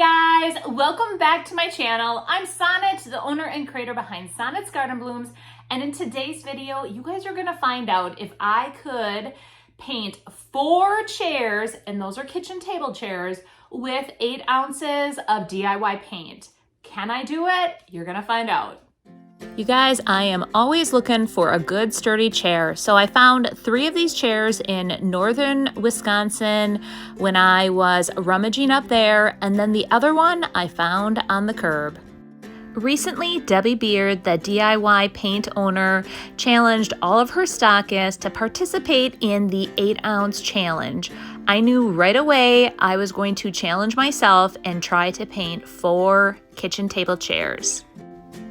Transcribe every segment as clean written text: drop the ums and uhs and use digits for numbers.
guys, welcome back to my channel. I'm Sonnet, the owner and creator behind Sonnet's Garden Blooms, and in today's video you guys are gonna find out if I could paint 4 chairs, and those are kitchen table chairs, with 8 ounces of DIY paint. Can I do it? You're gonna find out. You guys, I am always looking for a good sturdy chair, so I found 3 of these chairs in northern Wisconsin when I was rummaging up there, and then the other one I found on the curb. Recently, Debi Beard, the DIY paint owner, challenged all of her stockists to participate in the 8-ounce challenge. I knew right away I was going to challenge myself and try to paint 4 kitchen table chairs.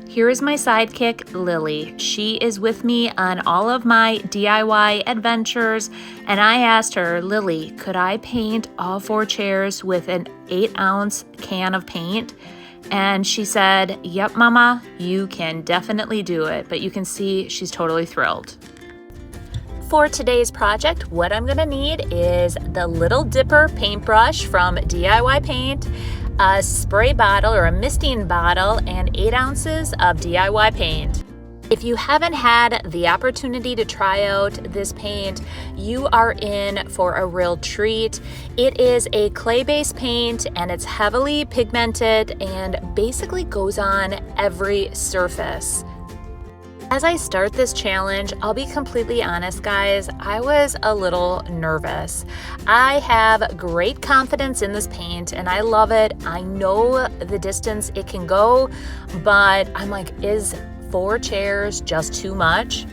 Here is my sidekick, Lily. She is with me on all of my DIY adventures, and I asked her, Lily, could I paint all 4 chairs with an 8-ounce can of paint? And she said, yep, Mama, you can definitely do it. But you can see she's totally thrilled. For today's project, what I'm gonna need is the Little Dipper paintbrush from DIY Paint, a spray bottle or a misting bottle, and 8 ounces of DIY paint. If you haven't had the opportunity to try out this paint, you are in for a real treat. It is a clay-based paint and it's heavily pigmented and basically goes on every surface. As I start this challenge, I'll be completely honest, guys, I was a little nervous. I have great confidence in this paint and I love it. I know the distance it can go, but I'm like, is 4 chairs just too much?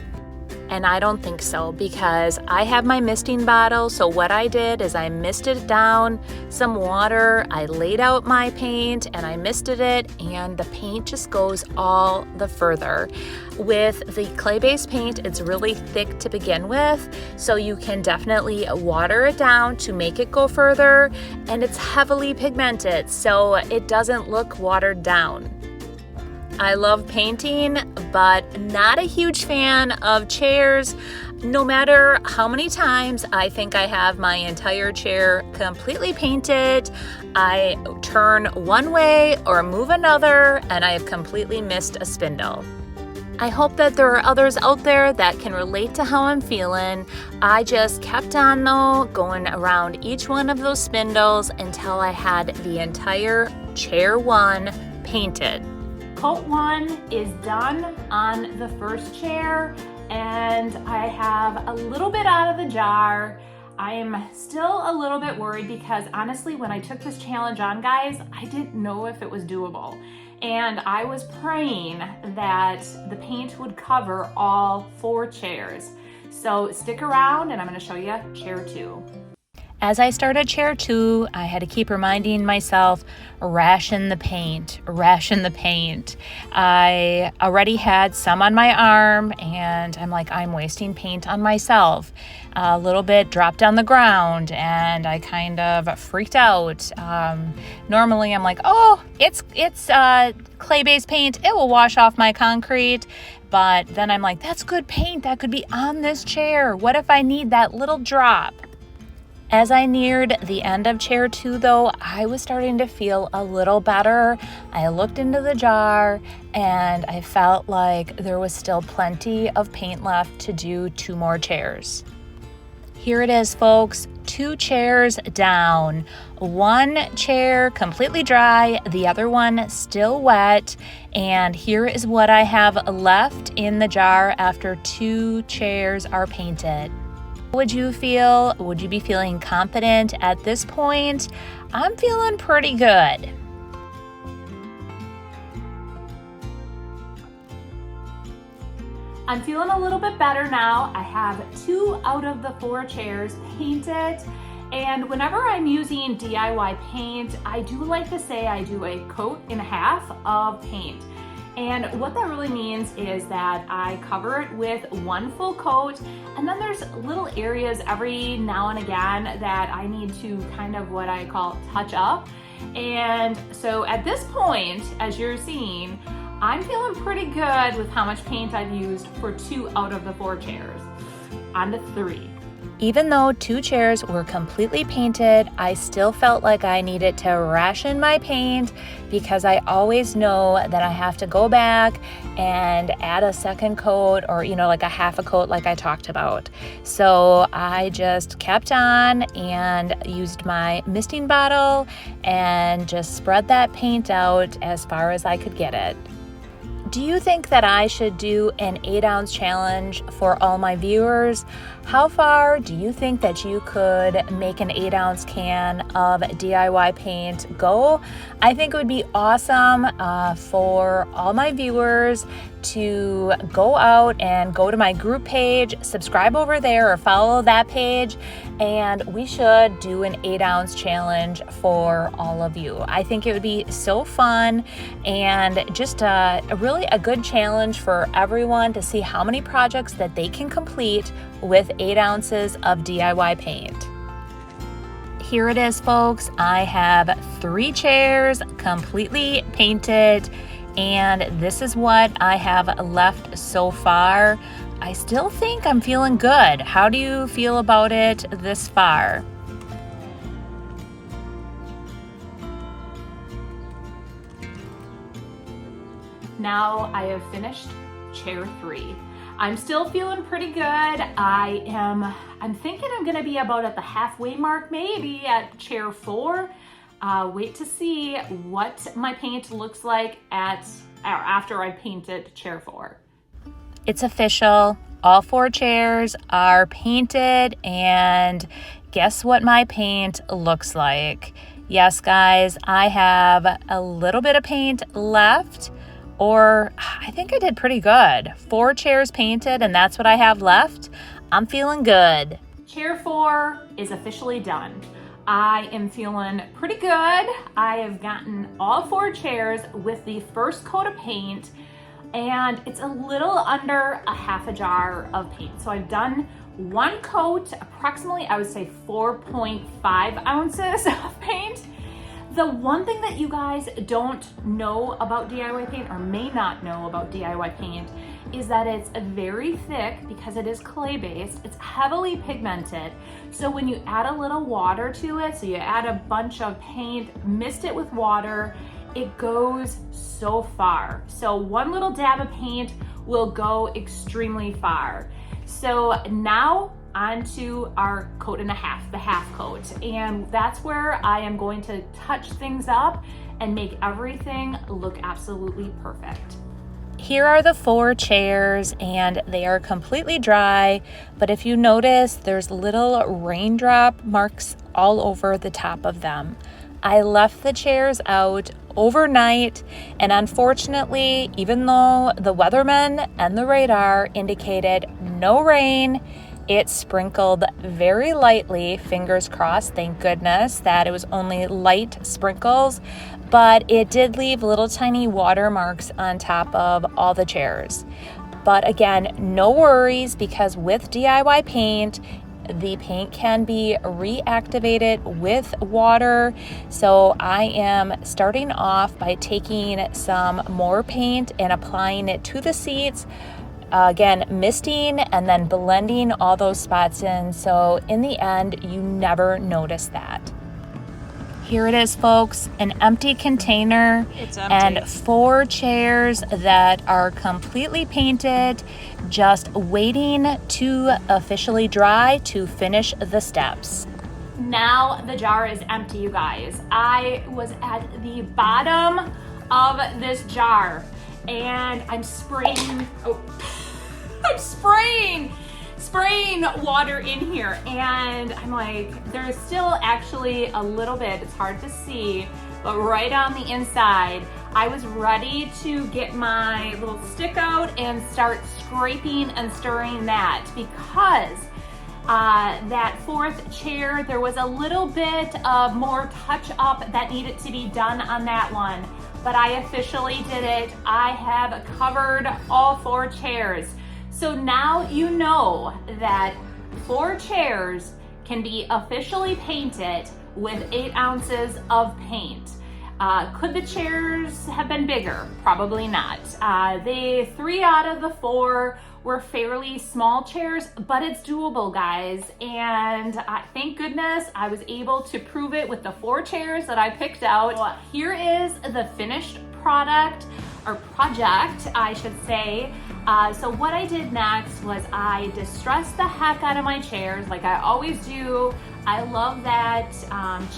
And I don't think so, because I have my misting bottle. So what I did is I misted down some water, I laid out my paint and I misted it, and the paint just goes all the further. With the clay-based paint, it's really thick to begin with, so you can definitely water it down to make it go further, and it's heavily pigmented, so it doesn't look watered down. I love painting, but not a huge fan of chairs. No matter how many times I think I have my entire chair completely painted, I turn one way or move another, and I have completely missed a spindle. I hope that there are others out there that can relate to how I'm feeling. I just kept on though, going around each one of those spindles until I had the entire chair 1 painted. Coat 1 is done on the first chair, and I have a little bit out of the jar. I am still a little bit worried because honestly, when I took this challenge on, guys, I didn't know if it was doable. And I was praying that the paint would cover all 4 chairs. So stick around and I'm gonna show you chair 2. As I started chair 2, I had to keep reminding myself, ration the paint, ration the paint. I already had some on my arm and I'm like, I'm wasting paint on myself. A little bit dropped on the ground and I kind of freaked out. Normally I'm like, oh, it's clay-based paint. It will wash off my concrete. But then I'm like, that's good paint. That could be on this chair. What if I need that little drop? As I neared the end of chair 2 though, I was starting to feel a little better. I looked into the jar and I felt like there was still plenty of paint left to do 2 more chairs. Here it is, folks, 2 chairs down. 1 chair completely dry, the other one still wet, and here is what I have left in the jar after 2 chairs are painted. Would you feel? Would you be feeling confident at this point? I'm feeling pretty good. I'm feeling a little bit better now. I have 2 out of the 4 chairs painted. And whenever I'm using DIY paint, I do like to say I do a coat and a half of paint. And what that really means is that I cover it with 1 full coat, and then there's little areas every now and again that I need to kind of what I call touch up. And so at this point, as you're seeing, I'm feeling pretty good with how much paint I've used for 2 out of the 4 chairs. On to 3. Even though 2 chairs were completely painted, I still felt like I needed to ration my paint because I always know that I have to go back and add a second coat or, like a half a coat like I talked about. So I just kept on and used my misting bottle and just spread that paint out as far as I could get it. Do you think that I should do an 8-ounce challenge for all my viewers? How far do you think that you could make an 8-ounce can of DIY paint go? I think it would be awesome for all my viewers to go out and go to my group page, subscribe over there or follow that page, and we should do an 8-ounce challenge for all of you. I think it would be so fun and just really a good challenge for everyone to see how many projects that they can complete with 8 ounces of DIY paint. Here it is, folks. I have 3 chairs completely painted, and this is what I have left so far. I still think I'm feeling good. How do you feel about it this far? Now I have finished chair 3. I'm still feeling pretty good. I'm thinking I'm gonna be about at the halfway mark, maybe at chair 4. Wait to see what my paint looks like after I painted chair 4. It's official. All 4 chairs are painted, and guess what my paint looks like? Yes, guys, I have a little bit of paint left, or I think I did pretty good. 4 chairs painted, and that's what I have left. I'm feeling good. Chair 4 is officially done. I am feeling pretty good. I have gotten all 4 chairs with the first coat of paint, and it's a little under a half a jar of paint. So I've done 1 coat, approximately, I would say 4.5 ounces of paint. The one thing that you guys don't know about DIY paint, or may not know about DIY paint, is that it's very thick because it is clay-based. It's heavily pigmented. So when you add a little water to it, so you add a bunch of paint, mist it with water, it goes so far. So 1 little dab of paint will go extremely far. So now onto our coat and a half, the half coat. And that's where I am going to touch things up and make everything look absolutely perfect. Here are the 4 chairs, and they are completely dry, but if you notice, there's little raindrop marks all over the top of them. I left the chairs out overnight, and unfortunately, even though the weathermen and the radar indicated no rain, it sprinkled very lightly. Fingers crossed, thank goodness that it was only light sprinkles, but it did leave little tiny water marks on top of all the chairs. But again, no worries, because with DIY paint, the paint can be reactivated with water. So I am starting off by taking some more paint and applying it to the seats. Again, misting and then blending all those spots in. So in the end, you never notice that. Here it is, folks, an empty container. It's empty. And 4 chairs that are completely painted, just waiting to officially dry to finish the steps. Now the jar is empty, you guys. I was at the bottom of this jar and I'm spraying water in here, and I'm like, there's still actually a little bit, it's hard to see, but right on the inside, I was ready to get my little stick out and start scraping and stirring that, because that 4th chair, there was a little bit of more touch up that needed to be done on that one, but I officially did it. I have covered all 4 chairs. So now you know that 4 chairs can be officially painted with 8 ounces of paint. Could the chairs have been bigger? Probably not. 3 out of the 4 were fairly small chairs, but it's doable, guys. And thank goodness I was able to prove it with the 4 chairs that I picked out. Here is the finished product, or project, I should say. So what I did next was I distressed the heck out of my chairs like I always do. I love that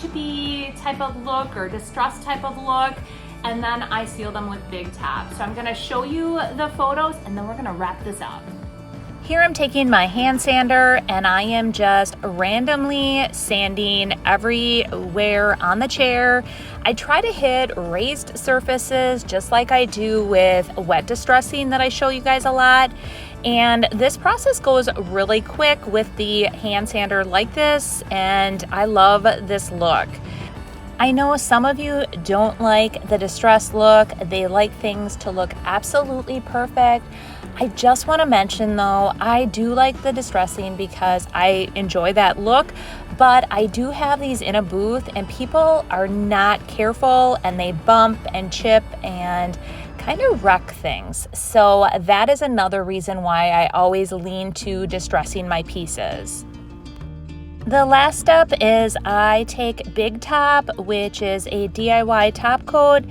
chippy type of look or distressed type of look. And then I seal them with big tabs. So I'm gonna show you the photos and then we're gonna wrap this up. Here I'm taking my hand sander and I am just randomly sanding everywhere on the chair. I try to hit raised surfaces just like I do with wet distressing that I show you guys a lot. And this process goes really quick with the hand sander like this, and I love this look. I know some of you don't like the distressed look. They like things to look absolutely perfect. I just want to mention though, I do like the distressing because I enjoy that look, but I do have these in a booth and people are not careful and they bump and chip and kind of wreck things. So that is another reason why I always lean to distressing my pieces. The last step is I take Big Top, which is a DIY top coat,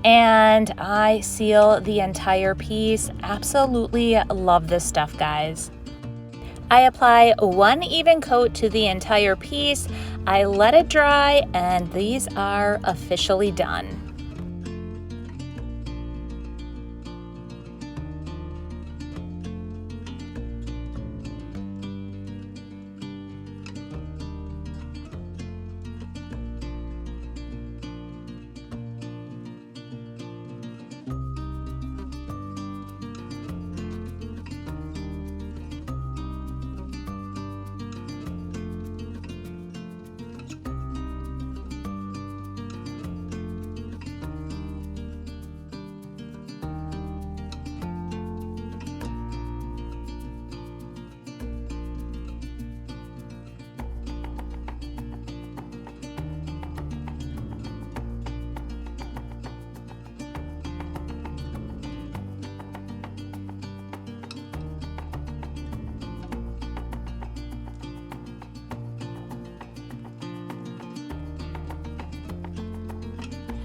and I seal the entire piece. Absolutely love this stuff, guys. I apply 1 even coat to the entire piece. I let it dry, and these are officially done.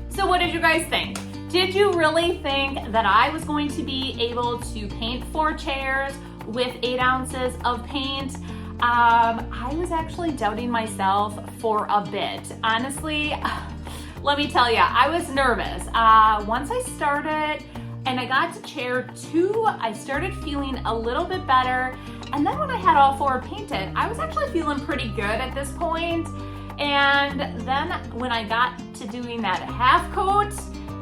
So what did you guys think? Did you really think that I was going to be able to paint 4 chairs with 8 ounces of paint? I was actually doubting myself for a bit. Honestly, let me tell you, I was nervous. Once I started and I got to chair 2, I started feeling a little bit better. And then when I had all 4 painted, I was actually feeling pretty good at this point. And then when I got to doing that half coat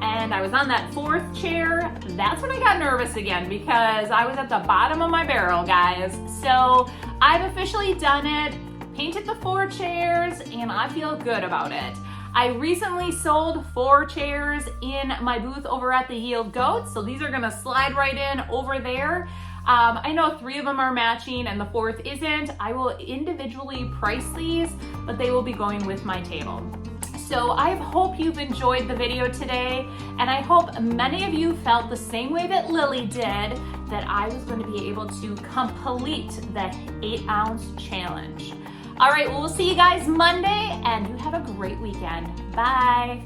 and I was on that 4th chair, that's when I got nervous again because I was at the bottom of my barrel, guys. So I've officially done it, painted the 4 chairs, and I feel good about it. I recently sold 4 chairs in my booth over at the Yield Goat, so these are gonna slide right in over there. I know 3 of them are matching and the 4th isn't. I will individually price these, but they will be going with my table. So I hope you've enjoyed the video today, and I hope many of you felt the same way that Lily did, that I was going to be able to complete the 8-ounce challenge. All right, well, we'll see you guys Monday, and you have a great weekend. Bye.